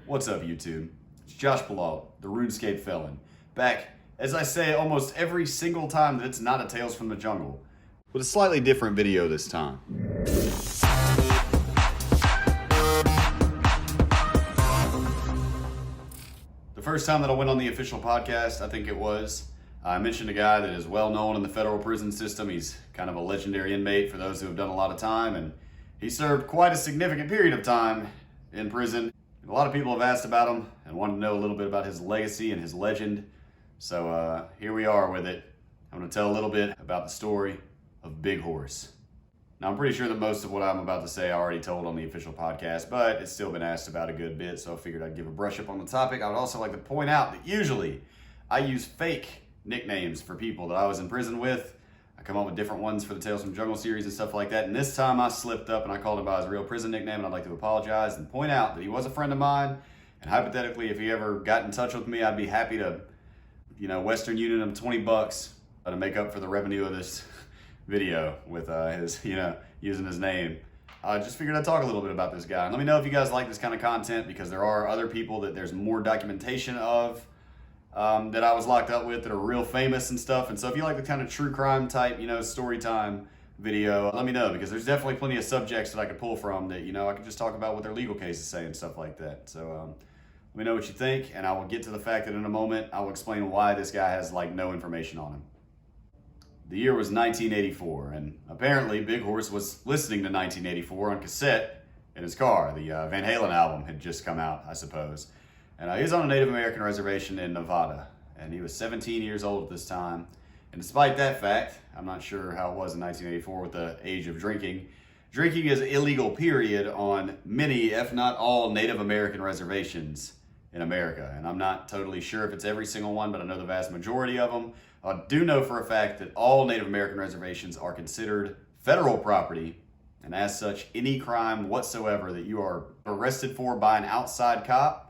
What's up, YouTube? It's Josh Bilal, the RuneScape Felon, back, as I say almost every single time that it's not a Tales from the Jungle, with a slightly different video this time. The first time that I went on the official podcast, I think it was, I mentioned a guy that is well known in the federal prison system. He's kind of a legendary inmate for those who have done a lot of time, and he served quite a significant period of time in prison. A lot of people have asked about him and wanted to know a little bit about his legacy and his legend. So here we are with it. I'm going to tell a little bit about the story of Big Horse. Now, I'm pretty sure that most of what I'm about to say I already told on the official podcast, but it's still been asked about a good bit, so I figured I'd give a brush up on the topic. I would also like to point out that usually I use fake nicknames for people that I was in prison with. I come up with different ones for the Tales from the Jungle series and stuff like that. And this time I slipped up and I called him by his real prison nickname, and I'd like to apologize and point out that he was a friend of mine. And hypothetically, if he ever got in touch with me, I'd be happy to, Western Union him $20 to make up for the revenue of this video with his, using his name. I just figured I'd talk a little bit about this guy. And let me know if you guys like this kind of content, because there are other people that there's more documentation of that I was locked up with that are real famous and stuff. And so if you like the kind of true crime type, story time video, let me know, because there's definitely plenty of subjects that I could pull from that, I could just talk about what their legal cases say and stuff like that. So let me know what you think, and I will get to the fact that in a moment I will explain why this guy has no information on him. The year was 1984, and apparently Big Horse was listening to 1984 on cassette in his car. The Van Halen album had just come out, I suppose. And he was on a Native American reservation in Nevada, and he was 17 years old at this time. And despite that fact, I'm not sure how it was in 1984 with the age of drinking. Drinking is illegal, period, on many, if not all, Native American reservations in America. And I'm not totally sure if it's every single one, but I know the vast majority of them. I do know for a fact that all Native American reservations are considered federal property, and as such, any crime whatsoever that you are arrested for by an outside cop,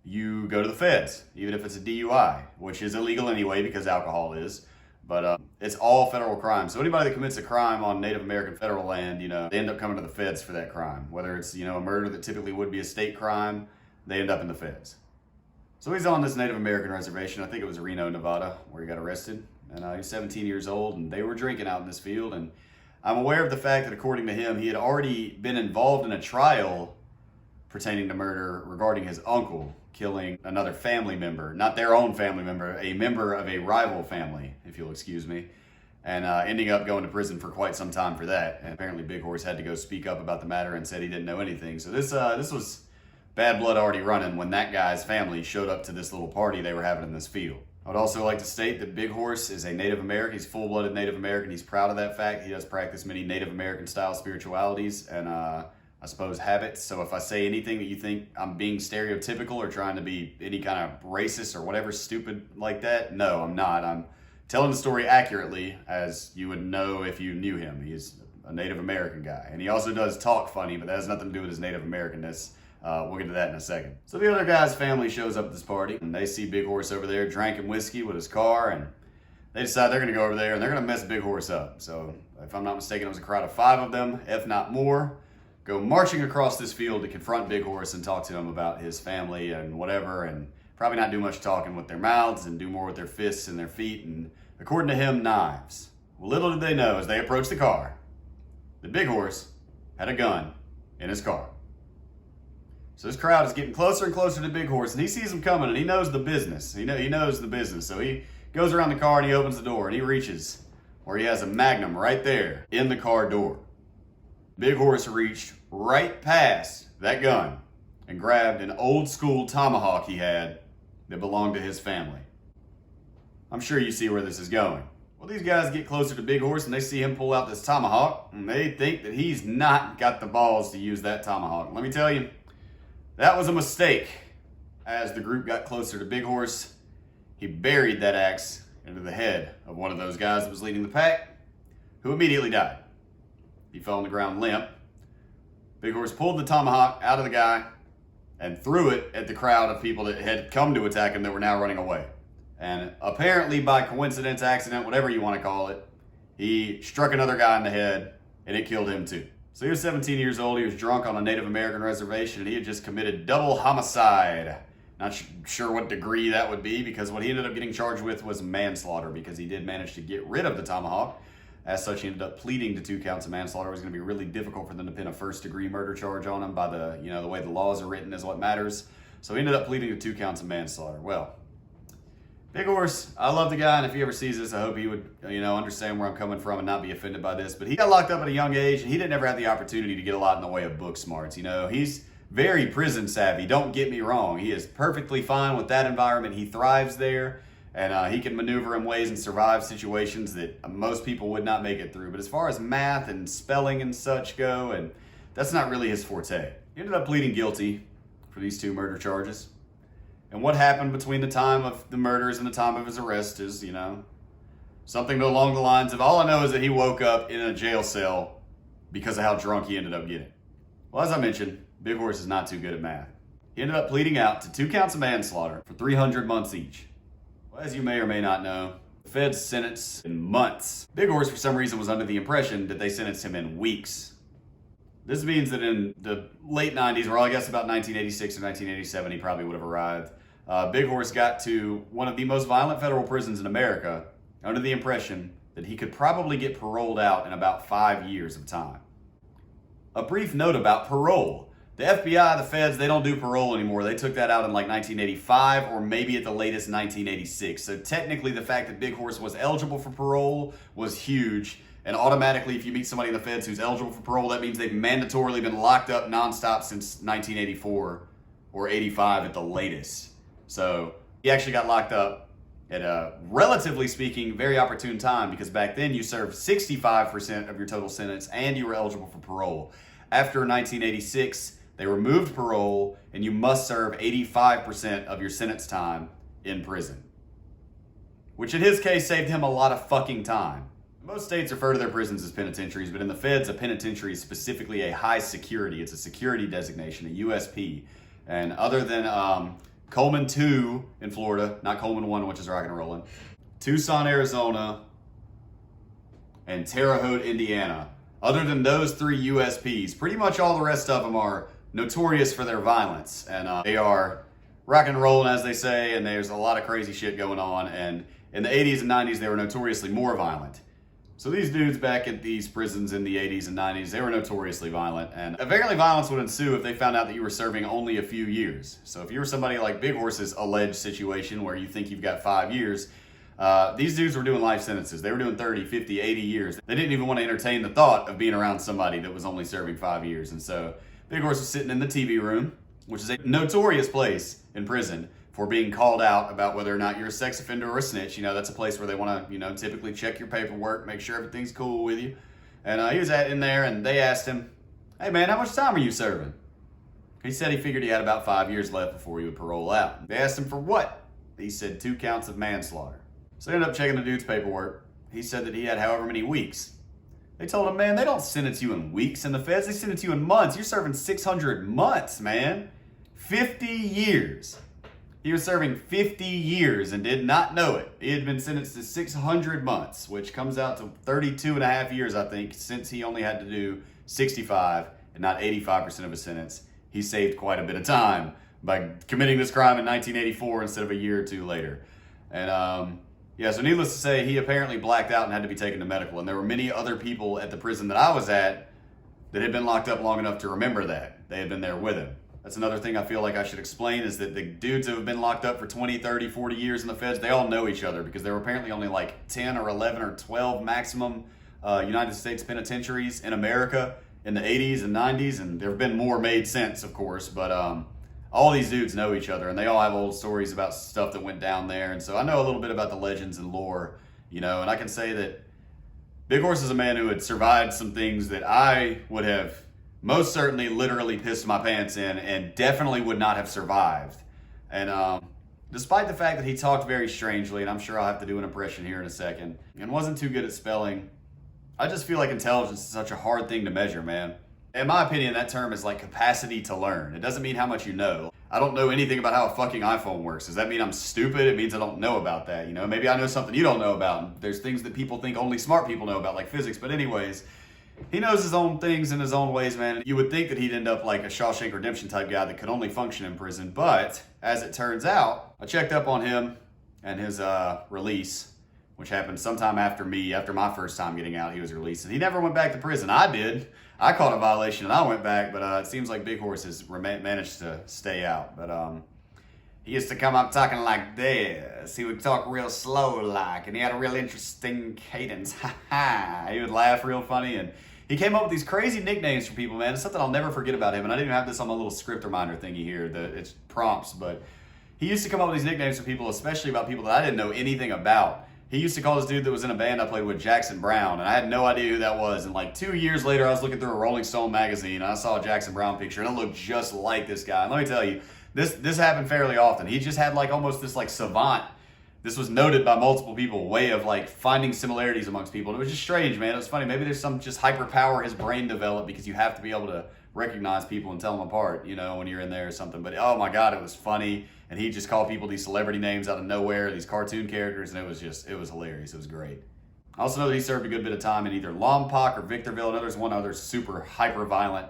you go to the feds, even if it's a DUI, which is illegal anyway because alcohol is, but it's all federal crime. So anybody that commits a crime on Native American federal land, they end up coming to the feds for that crime. Whether it's, a murder that typically would be a state crime, they end up in the feds. So he's on this Native American reservation, I think it was Reno, Nevada, where he got arrested. And he's 17 years old, and they were drinking out in this field. And I'm aware of the fact that according to him, he had already been involved in a trial pertaining to murder regarding his uncle killing another family member, not their own family member, a member of a rival family, if you'll excuse me, and ending up going to prison for quite some time for that. And apparently Big Horse had to go speak up about the matter and said he didn't know anything. So this was bad blood already running when that guy's family showed up to this little party they were having in this field. I would also like to state that Big Horse is a Native American. He's full-blooded Native American. He's proud of that fact. He does practice many Native American style spiritualities and I suppose habits. So if I say anything that you think I'm being stereotypical or trying to be any kind of racist or whatever stupid like that, no, I'm not. I'm telling the story accurately as you would know if you knew him. He's a Native American guy. And he also does talk funny, but that has nothing to do with his Native Americanness. We'll get to that in a second. So the other guy's family shows up at this party, and they see Big Horse over there drinking whiskey with his car, and they decide they're going to go over there and they're going to mess Big Horse up. So if I'm not mistaken, it was a crowd of 5 of them, if not more, go marching across this field to confront Big Horse and talk to him about his family and whatever, and probably not do much talking with their mouths and do more with their fists and their feet, and according to him, knives. Well, little did they know as they approached the car that Big Horse had a gun in his car. So this crowd is getting closer and closer to Big Horse, and he sees them coming, and he knows the business. He knows the business. So he goes around the car and he opens the door, and he reaches where he has a Magnum right there in the car door. Big Horse reached right past that gun and grabbed an old school tomahawk he had that belonged to his family. I'm sure you see where this is going. Well, these guys get closer to Big Horse and they see him pull out this tomahawk, and they think that he's not got the balls to use that tomahawk. Let me tell you, that was a mistake. As the group got closer to Big Horse, he buried that axe into the head of one of those guys that was leading the pack, who immediately died. He fell on the ground limp. Big Horse pulled the tomahawk out of the guy and threw it at the crowd of people that had come to attack him that were now running away. And apparently by coincidence, accident, whatever you want to call it, he struck another guy in the head and it killed him too. So he was 17 years old. He was drunk on a Native American reservation, and he had just committed double homicide. Not sure what degree that would be, because what he ended up getting charged with was manslaughter, because he did manage to get rid of the tomahawk. As such, he ended up pleading to 2 counts of manslaughter. It was going to be really difficult for them to pin a first-degree murder charge on him by the way the laws are written is what matters. So he ended up pleading to 2 counts of manslaughter. Well, Big Horse, I love the guy, and if he ever sees this, I hope he would, understand where I'm coming from and not be offended by this. But he got locked up at a young age, and he didn't ever have the opportunity to get a lot in the way of book smarts. He's very prison savvy, don't get me wrong. He is perfectly fine with that environment. He thrives there, and he can maneuver in ways and survive situations that most people would not make it through. But as far as math and spelling and such go, and that's not really his forte. He ended up pleading guilty for these 2 murder charges. And what happened between the time of the murders and the time of his arrest is, something along the lines of, all I know is that he woke up in a jail cell because of how drunk he ended up getting. Well, as I mentioned, Big Horse is not too good at math. He ended up pleading out to 2 counts of manslaughter for 300 months each. Well, as you may or may not know, the feds sentenced in months. Big Horse, for some reason, was under the impression that they sentenced him in weeks. This means that in the late 90s, or I guess about 1986 or 1987, he probably would have arrived. Big Horse got to one of the most violent federal prisons in America under the impression that he could probably get paroled out in about 5 years of time. A brief note about parole. The FBI, the feds, they don't do parole anymore. They took that out in like 1985 or maybe at the latest 1986. So technically the fact that Big Horse was eligible for parole was huge. And automatically, if you meet somebody in the feds who's eligible for parole, that means they've mandatorily been locked up nonstop since 1984 or 85 at the latest. So he actually got locked up at a, relatively speaking, very opportune time, because back then you served 65% of your total sentence and you were eligible for parole. After 1986, they removed parole and you must serve 85% of your sentence time in prison, which in his case saved him a lot of fucking time. Most states refer to their prisons as penitentiaries, but in the feds, a penitentiary is specifically a high security. It's a security designation, a USP. And other than Coleman 2 in Florida, not Coleman 1, which is rockin' and rollin', Tucson, Arizona, and Terre Haute, Indiana. Other than those 3 USPs, pretty much all the rest of them are notorious for their violence. And they are rockin' and rollin', as they say, and there's a lot of crazy shit going on. And in the 80s and 90s, they were notoriously more violent. So these dudes back at these prisons in the 80s and 90s, they were notoriously violent, and apparently violence would ensue if they found out that you were serving only a few years. So if you were somebody like Big Horse's alleged situation where you think you've got 5 years, these dudes were doing life sentences. They were doing 30, 50, 80 years. They didn't even want to entertain the thought of being around somebody that was only serving 5 years. And so Big Horse was sitting in the TV room, which is a notorious place in prison for being called out about whether or not you're a sex offender or a snitch. That's a place where they want to, typically check your paperwork, make sure everything's cool with you. And he was in there, and they asked him, "Hey man, how much time are you serving?" He said he figured he had about 5 years left before he would parole out. They asked him for what? He said 2 counts of manslaughter. So they ended up checking the dude's paperwork. He said that he had however many weeks. They told him, "Man, they don't sentence you in weeks in the feds. They sentence you in months. You're serving 600 months, man. 50 years. He was serving 50 years and did not know it. He had been sentenced to 600 months, which comes out to 32 and a half years, I think, since he only had to do 65 and not 85% of his sentence. He saved quite a bit of time by committing this crime in 1984 instead of a year or 2 later. And so needless to say, he apparently blacked out and had to be taken to medical. And there were many other people at the prison that I was at that had been locked up long enough to remember that. They had been there with him. That's another thing I feel like I should explain, is that the dudes who have been locked up for 20, 30, 40 years in the feds, they all know each other, because there were apparently only like 10 or 11 or 12 maximum United States penitentiaries in America in the 80s and 90s, and there have been more made since, of course, but all these dudes know each other, and they all have old stories about stuff that went down there. And so I know a little bit about the legends and lore, and I can say that Big Horse is a man who had survived some things that I would have most certainly literally pissed my pants in and definitely would not have survived. And despite the fact that he talked very strangely, and I'm sure I'll have to do an impression here in a second, and wasn't too good at spelling, I just feel like intelligence is such a hard thing to measure, man. In my opinion, that term is like capacity to learn. It doesn't mean how much you know. I don't know anything about how a fucking iPhone works. Does that mean I'm stupid? It means I don't know about that. Maybe I know something you don't know about. There's things that people think only smart people know about, like physics. But anyways, he knows his own things in his own ways, man. You would think that he'd end up like a Shawshank Redemption type guy that could only function in prison. But as it turns out, I checked up on him and his release, which happened sometime after my first time getting out. He was released, and he never went back to prison. I did. I caught a violation and I went back, but it seems like Big Horse has managed to stay out. But he used to come up talking like this. He would talk real slow like, and he had a real interesting cadence. He would laugh real funny, and he came up with these crazy nicknames for people, man. It's something I'll never forget about him, and I didn't even have this on my little script reminder thingy here. It's prompts, but he used to come up with these nicknames for people, especially about people that I didn't know anything about. He used to call this dude that was in a band I played with Jackson Brown, and I had no idea who that was. And like 2 years later, I was looking through a Rolling Stone magazine, and I saw a Jackson Brown picture, and it looked just like this guy. And let me tell you, this happened fairly often. He just had like almost this like savant. This was noted by multiple people, way of like finding similarities amongst people. And it was just strange, man. It was funny. Maybe there's some just hyper power his brain developed because you have to be able to recognize people and tell them apart, you know, when you're in there or something. But oh my God, it was funny. And he just called people these celebrity names out of nowhere, these cartoon characters, and it was hilarious. It was great. I also know that he served a good bit of time in either Lompoc or Victorville. I know there's one other super hyper violent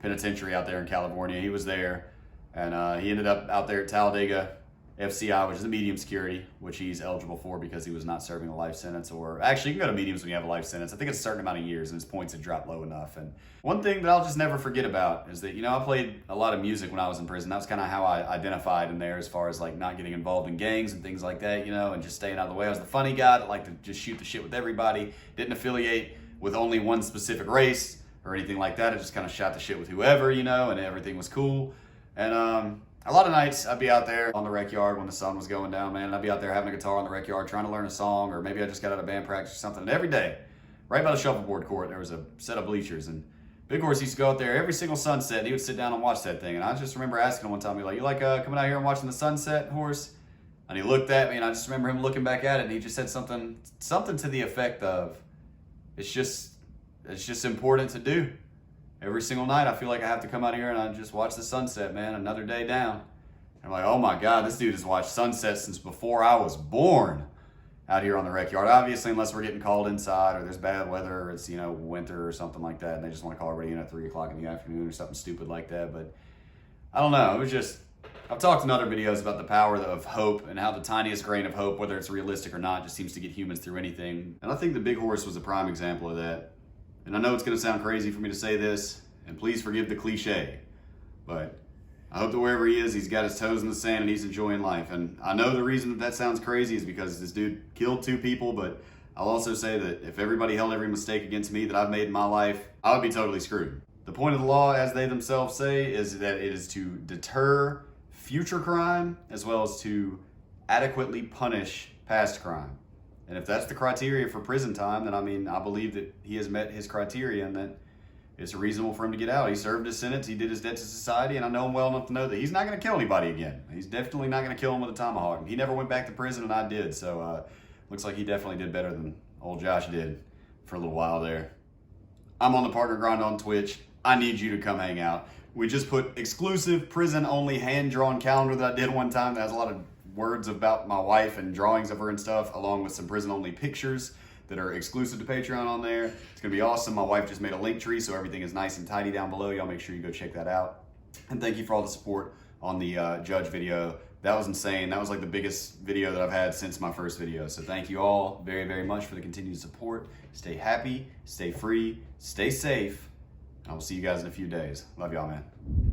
penitentiary out there in California. He was there, and he ended up out there at Talladega FCI, which is a medium security, which he's eligible for because he was not serving a life sentence. Or actually, you can go to mediums when you have a life sentence. I think it's a certain amount of years, and his points had dropped low enough. And one thing that I'll just never forget about is that, you know, I played a lot of music when I was in prison. That was kind of how I identified in there, as far as like not getting involved in gangs and things like that, you know, and just staying out of the way. I was the funny guy that liked to just shoot the shit with everybody, didn't affiliate with only one specific race or anything like that. I just kind of shot the shit with whoever, you know, and everything was cool. And a lot of nights I'd be out there on the rec yard when the sun was going down, man, and I'd be out there having a guitar on the rec yard trying to learn a song, or maybe I just got out of band practice or something. And every day, right by the shuffleboard court, there was a set of bleachers, and Big Horse used to go out there every single sunset, and he would sit down and watch that thing. And I just remember asking him one time, you like coming out here and watching the sunset, Horse? And he looked at me, and I just remember him looking back at it, and he just said something to the effect of, it's just important to do. Every single night, I feel like I have to come out here and I just watch the sunset, man. Another day down. And I'm like, oh my God, this dude has watched sunsets since before I was born out here on the rec yard. Obviously, unless we're getting called inside or there's bad weather or it's, you know, winter or something like that, and they just want to call everybody in at 3 o'clock in the afternoon or something stupid like that. But I don't know. It was just, I've talked in other videos about the power of hope and how the tiniest grain of hope, whether it's realistic or not, just seems to get humans through anything. And I think the Big Horse was a prime example of that. And I know it's going to sound crazy for me to say this, and please forgive the cliche, but I hope that wherever he is, he's got his toes in the sand and he's enjoying life. And I know the reason that sounds crazy is because this dude killed 2 people, but I'll also say that if everybody held every mistake against me that I've made in my life, I would be totally screwed. The point of the law, as they themselves say, is that it is to deter future crime as well as to adequately punish past crime. And if that's the criteria for prison time, then I believe that he has met his criteria and that it's reasonable for him to get out. He served his sentence, he did his debt to society, and I know him well enough to know that he's not going to kill anybody again. He's definitely not going to kill him with a tomahawk. He never went back to prison, and I did, so looks like he definitely did better than old Josh did for a little while there. I'm on the Partner Grind on Twitch. I need you to come hang out. We just put exclusive prison-only hand-drawn calendar that I did one time that has a lot of words about my wife and drawings of her and stuff, along with some prison-only pictures that are exclusive to Patreon on there. It's gonna be awesome. My wife just made a link tree, so everything is nice and tidy down below. Y'all make sure you go check that out. And thank you for all the support on the Judge video. That was insane. That was like the biggest video that I've had since my first video. So thank you all very, very much for the continued support. Stay happy, stay free, stay safe. I will see you guys in a few days. Love y'all, man.